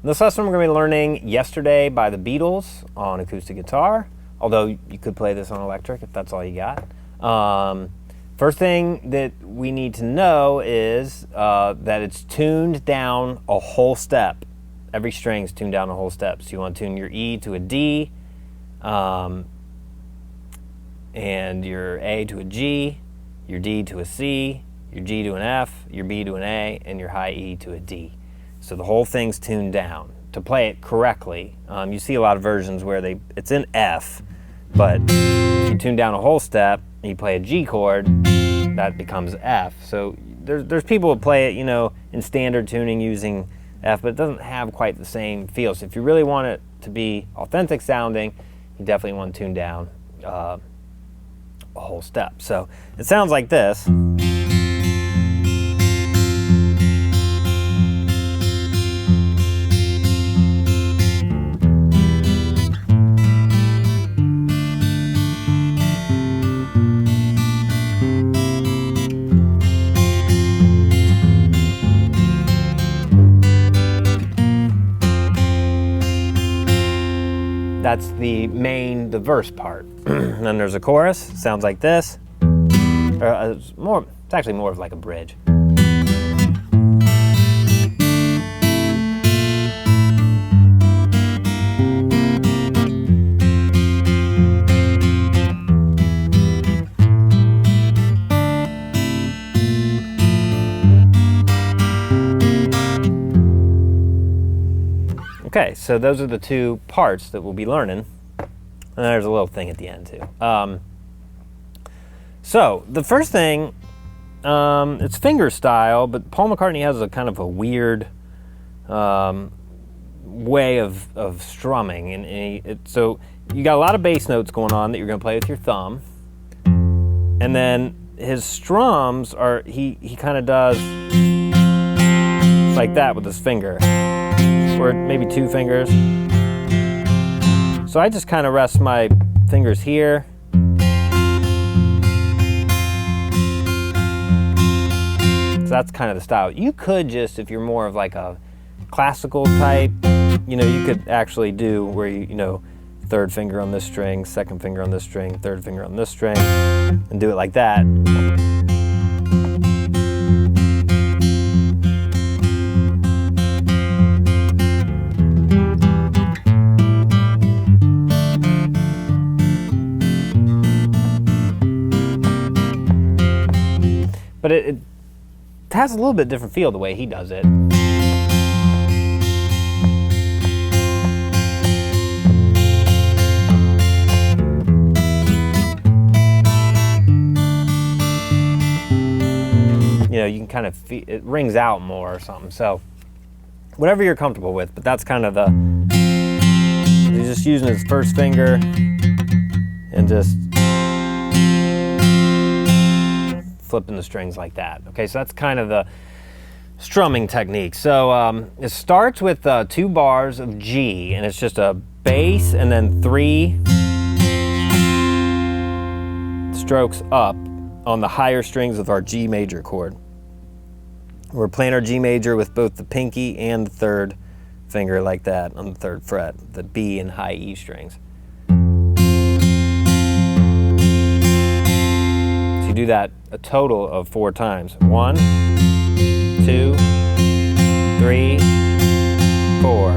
This lesson we're going to be learning Yesterday by the Beatles on acoustic guitar, although you could play this on electric if that's all you got. First thing that we need to know is that it's tuned down a whole step. Every string is tuned down a whole step. So you want to tune your E to a D, and your A to a G, your D to a C, your G to an F, your B to an A, and your high E to a D. So the whole thing's tuned down. To play it correctly, you see a lot of versions where it's in F, but if you tune down a whole step and you play a G chord, that becomes F. So there's people who play it, in standard tuning using F, but it doesn't have quite the same feel. So if you really want it to be authentic sounding, you definitely want to tune down a whole step. So it sounds like this. That's the verse part. And then there's a chorus, sounds like this. It's actually more of like a bridge. Okay, so those are the two parts that we'll be learning. And there's a little thing at the end too. So the first thing, it's fingerstyle, but Paul McCartney has a kind of a weird way of strumming. And so you got a lot of bass notes going on that you're going to play with your thumb. And then his strums are, he kind of does like that with his finger. Or maybe two fingers. So I just kind of rest my fingers here. So that's kind of the style. You could just, if you're more of like a classical type, you could actually do where you third finger on this string, second finger on this string, third finger on this string, and do it like that. But it has a little bit different feel the way he does it. You can kind of feel, it rings out more or something. So whatever you're comfortable with, but that's kind of he's just using his first finger and just flipping the strings like that. Okay, so that's kind of the strumming technique. So it starts with 2 bars of G, and it's just a bass and then 3 strokes up on the higher strings of our G major chord. We're playing our G major with both the pinky and the third finger like that on the 3rd fret, the B and high E strings. You do that a total of 4 times. 1, 2, 3, 4.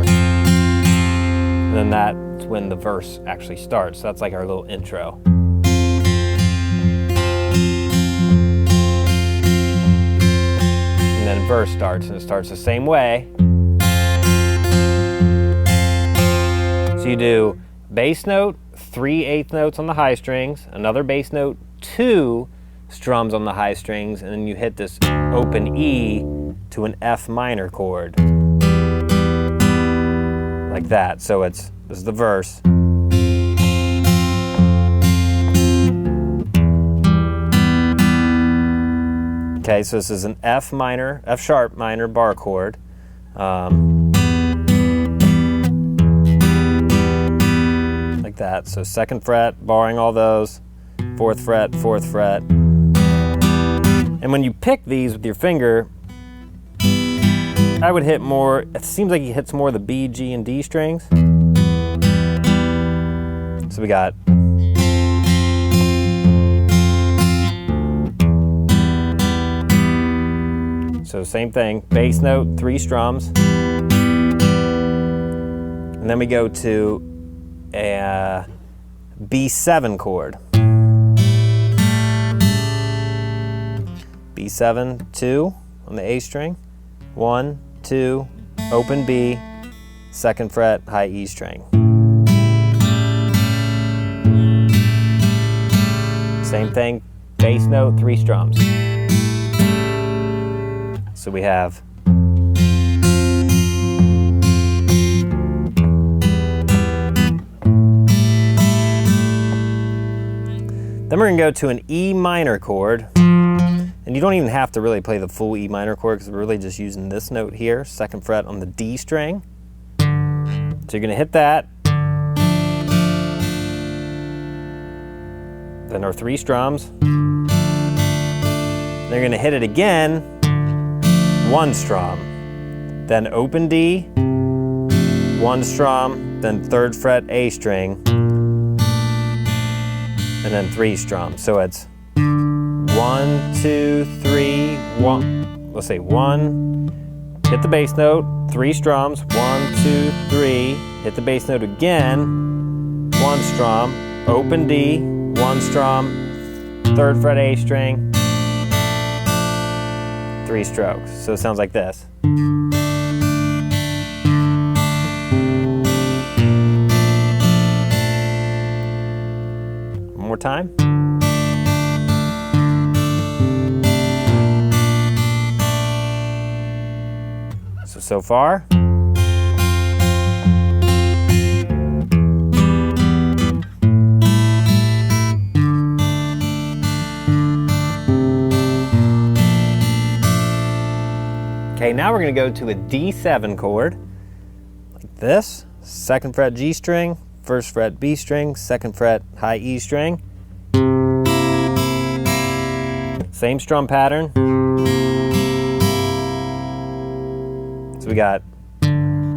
And then that's when the verse actually starts. So that's like our little intro. And then verse starts, and it starts the same way. So you do bass note, 3 eighth notes on the high strings, another bass note, 2 strums on the high strings, and then you hit this open E to an F minor chord. Like that. So this is the verse. Okay, so this is an F sharp minor bar chord. Like that. So 2nd fret, barring all those, 4th fret, 4th fret. And when you pick these with your finger, I would hit more, it seems like he hits more of the B, G, and D strings. So we got so same thing, bass note, 3 strums. And then we go to a B7 chord. B7, 2 on the A string. 1, 2, open B, 2nd fret, high E string. Same thing, bass note, 3 strums. So we have then we're going to go to an E minor chord. And you don't even have to really play the full E minor chord because we're really just using this note here, 2nd fret on the D string. So you're going to hit that. Then our 3 strums. Then you're going to hit it again, 1 strum. Then open D, 1 strum, then 3rd fret A string, and then 3 strums. So it's 1, 2, 3, 1. Let's say 1, hit the bass note, 3 strums, 1, 2, 3, hit the bass note again, 1 strum, open D, 1 strum, 3rd fret A string, 3 strokes. So it sounds like this. One more time. So far. Okay, now we're going to go to a D7 chord, like this. 2nd fret G string, 1st fret B string, 2nd fret high E string. Same strum pattern. So we got then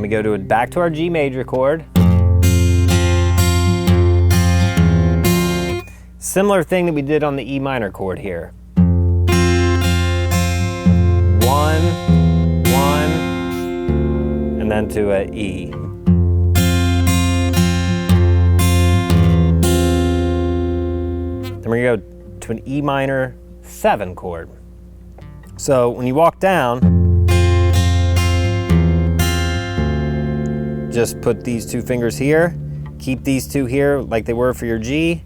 we go to back to our G major chord. Similar thing that we did on the E minor chord here. 1, 1, and then to a E. Then we're going to go to an E minor 7 chord. So when you walk down, just put these 2 fingers here, keep these 2 here like they were for your G.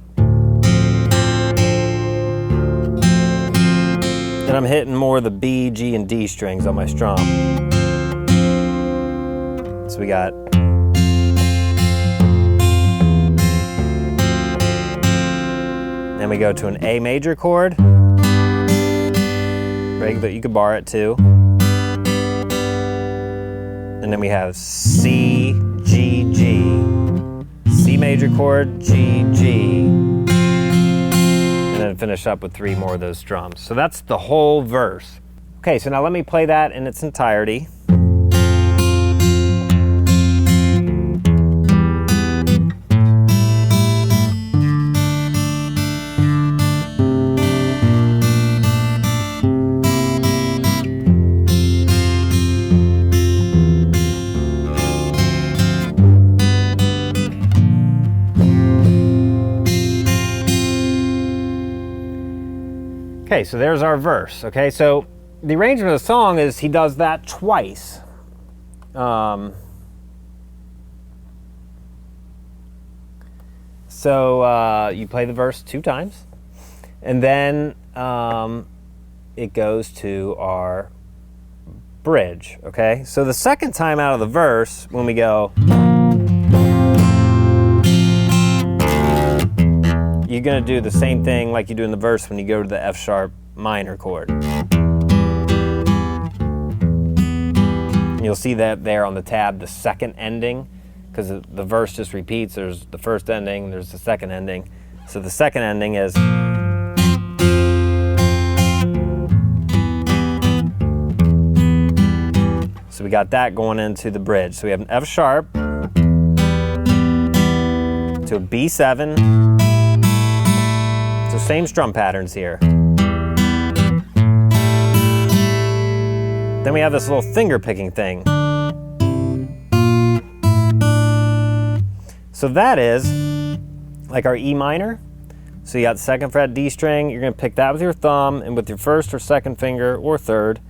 And I'm hitting more of the B, G, and D strings on my strum. So we got then we go to an A major chord. Regular, you could bar it too. And then we have C, G, G. C major chord, G, G. And then finish up with 3 more of those strums. So that's the whole verse. Okay, so now let me play that in its entirety. Okay, so there's our verse. Okay, so the arrangement of the song is he does that twice. So you play the verse 2 times, and then it goes to our bridge. Okay, so the second time out of the verse, when we go, you're going to do the same thing like you do in the verse when you go to the F sharp minor chord. And you'll see that there on the tab, the second ending because the verse just repeats. There's the first ending, there's the second ending. So the second ending is, so we got that going into the bridge. So we have an F sharp to a B7. So same strum patterns here. Then we have this little finger picking thing. So that is like our E minor. So you got second fret D string, you're gonna pick that with your thumb, and with your first or second finger or third,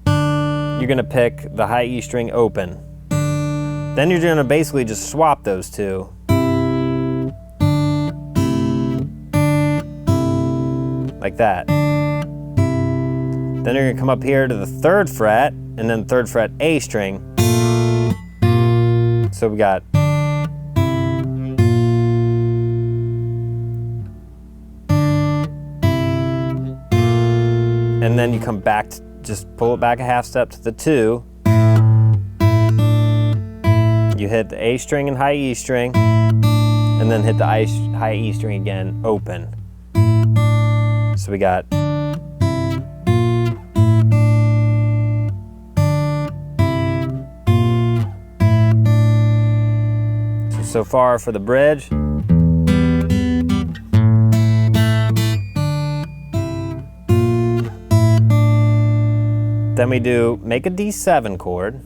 you're gonna pick the high E string open. Then you're gonna basically just swap those two. Like that. Then you're gonna come up here to the third fret, and then third fret A string. So we got, and then you come back, just pull it back a half step to the 2. You hit the A string and high E string, and then hit the high E string again, open. So we got, so far for the bridge. Then we do make a D7 chord,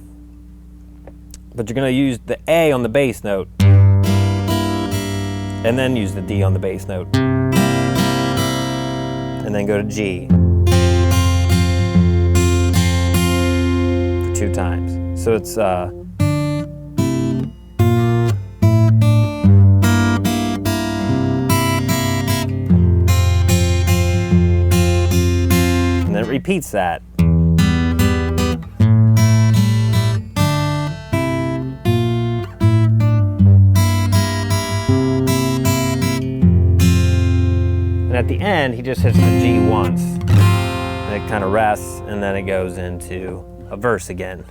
but you're going to use the A on the bass note, and then use the D on the bass note, and then go to G for 2 times. So it's and then it repeats that. And at the end, he just hits the G once. And it kind of rests, and then it goes into a verse again.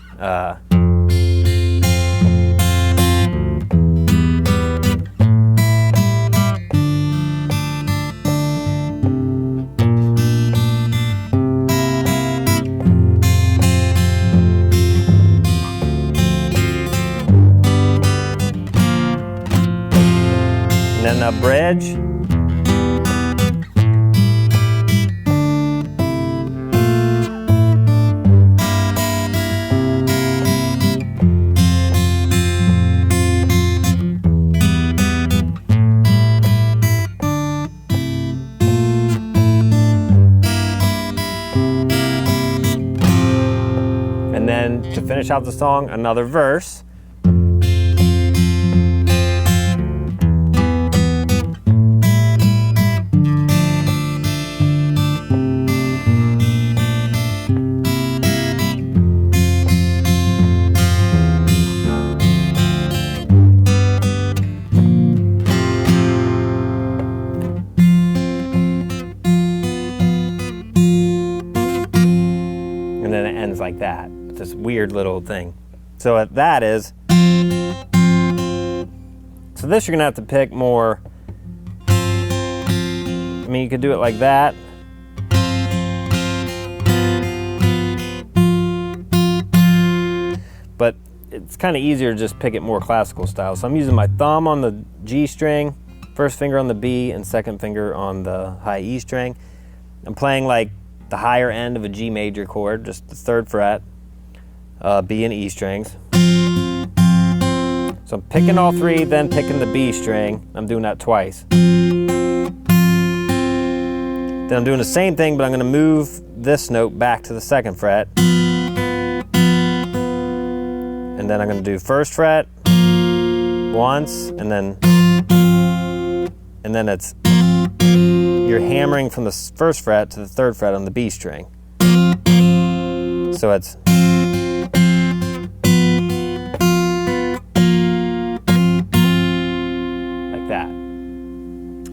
And then a bridge. And then to finish out the song, another verse. And then it ends like that, this weird little thing. So that is, so this you're gonna have to pick more. I mean, you could do it like that. But it's kind of easier to just pick it more classical style. So I'm using my thumb on the G string, first finger on the B, and second finger on the high E string. I'm playing like the higher end of a G major chord, just the third fret, B and E strings. So I'm picking all 3, then picking the B string. I'm doing that twice. Then I'm doing the same thing, but I'm going to move this note back to the second fret. And then I'm going to do first fret once, and then it's, you're hammering from the first fret to the third fret on the B string. So it's, like that.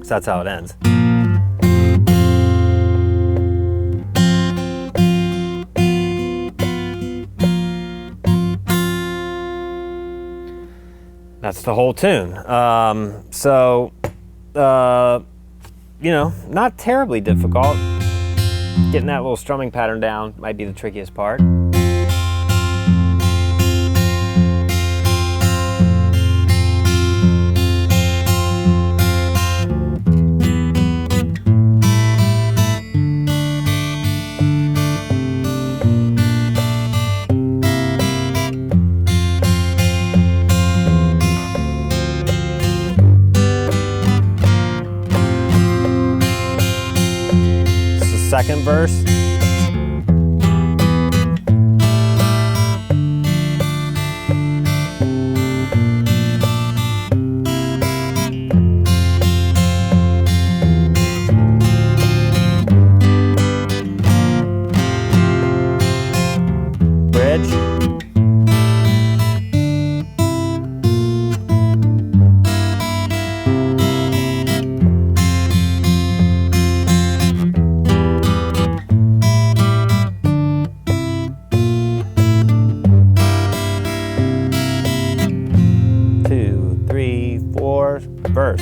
So that's how it ends. That's that's the whole tune. You know, not terribly difficult. Getting that little strumming pattern down might be the trickiest part. Second verse. Bridge. Verse.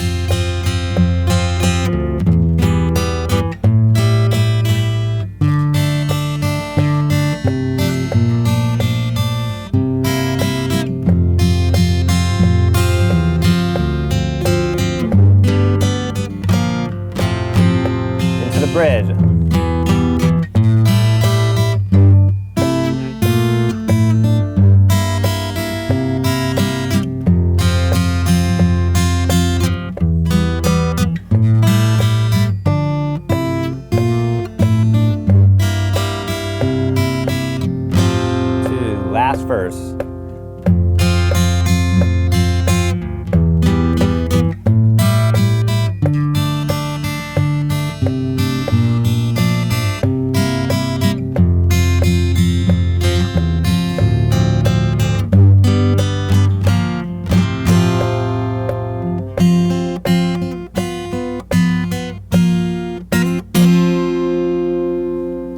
Into the bridge. Last verse.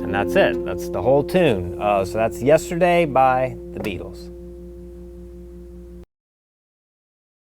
And that's it. That's the whole tune. So that's Yesterday by the Beatles.